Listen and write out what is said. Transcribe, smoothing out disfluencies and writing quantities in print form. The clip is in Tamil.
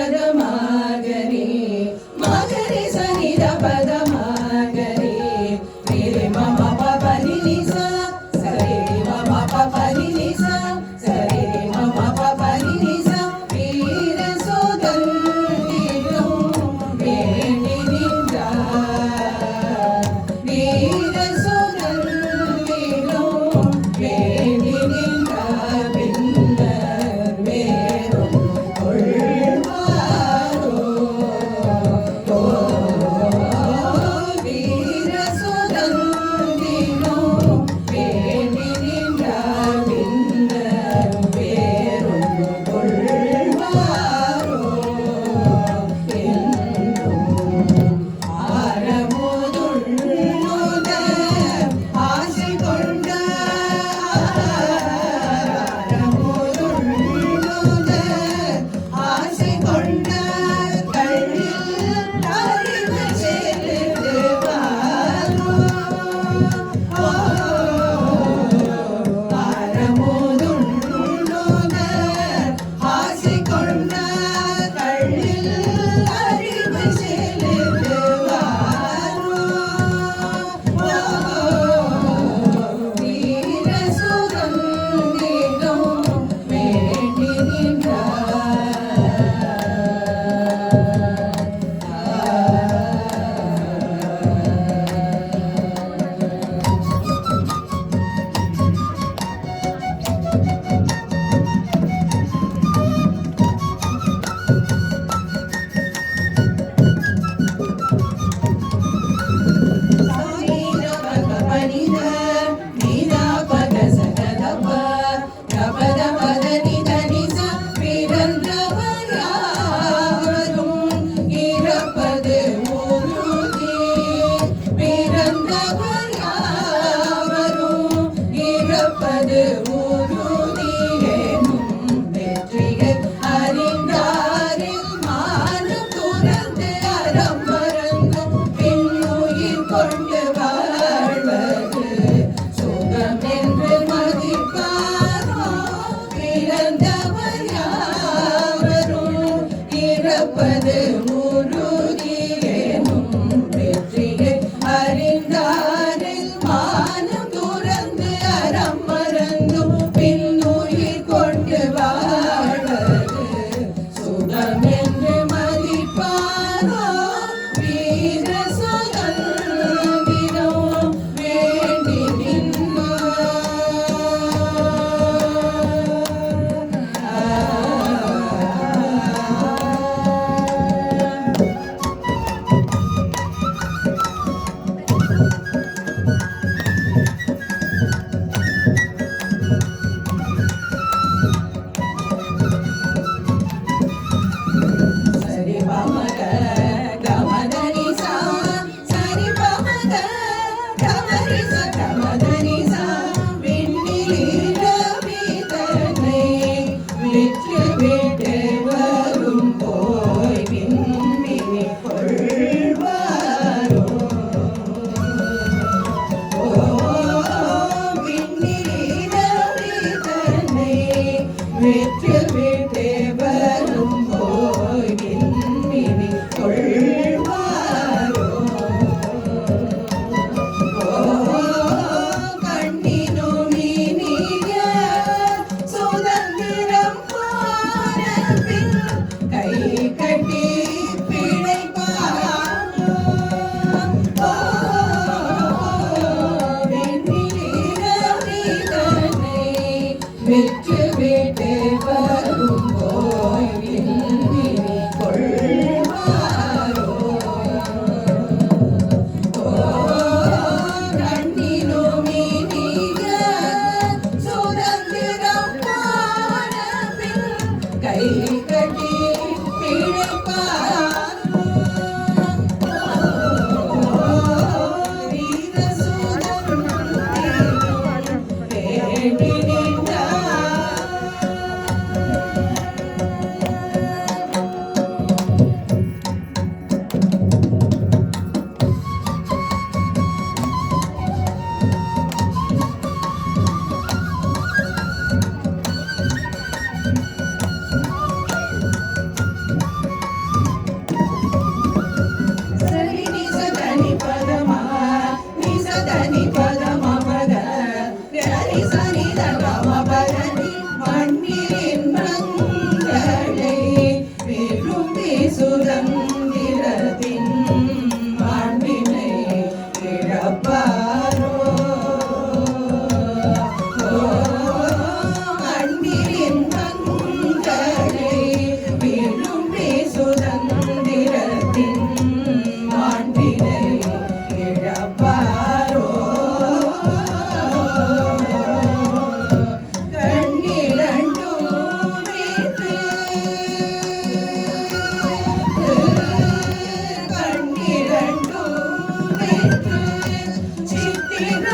பதமாகரி மகரி சனித பதமாகரி ரே மம பபரி நிசா சரி மம பபரி நிசா சரி மம பபரி நிசா வீர சோதன் வேண்டி நின்றார் வீர சோதன் வேண்டி நின்றார் பின்னர் வேறும் கொள்வாரோ வீர சோதன் வேண்டி நின்றார் பின்னர் வேறும் கொள்வாரோ ஆரமுதுள்ளுத ஆசை கொண்ட ஆரமுதுள்ளுத ஆசை கொண்ட கண்ணில் அறிவு செலுத்துவாரோ ஆரமுதுள்ளுத ஆசை கொண்ட கண்ணில் அறிவு செலுத்துவாரோ வீர சுதந்திரம் வேண்டி கொண்டு வாழ்வது சுகம் என்று மதிப்பாரோ பிறந்தவர் யாவரும் இறப்பது உறுதியேனும் வெற்றியை அறிந்தாரில் மானம் துறந்து அறம் மறந்தும் பின்னுயிர் கொண்டு வாழ்வது சுகம் என்று மதிப்பாரோ வீர சுதந்திரம் வேண்டி சரி பமக கமதனி சா சரி பமக கமரி ச கமதனி சா விண்ணில் ரவிதனை விற்று விட்டு வரும் போய் விண்மினி கொள்வாரோ விண்ணில் ரவிதனை விற்று விட்டு வரும் போய் விண்மினி கொள்வாரோ கண்ணினுமினிய சுதந்திரம் போன பின் கை கட்டி பிழைப்பாரோ விண்ணில் ரவிதனை விற்று விட்டு பதமபத கரி சனி தமபரணி மண்ணின் மங்களை விரும்பி சுதந்திரத்தின் மாண்பினை இழப்பாரோ மண்ணின் மங்களை விரும்பி சுதந்திரத்தின் மாண்பினை இழப்பாரோ சித்திர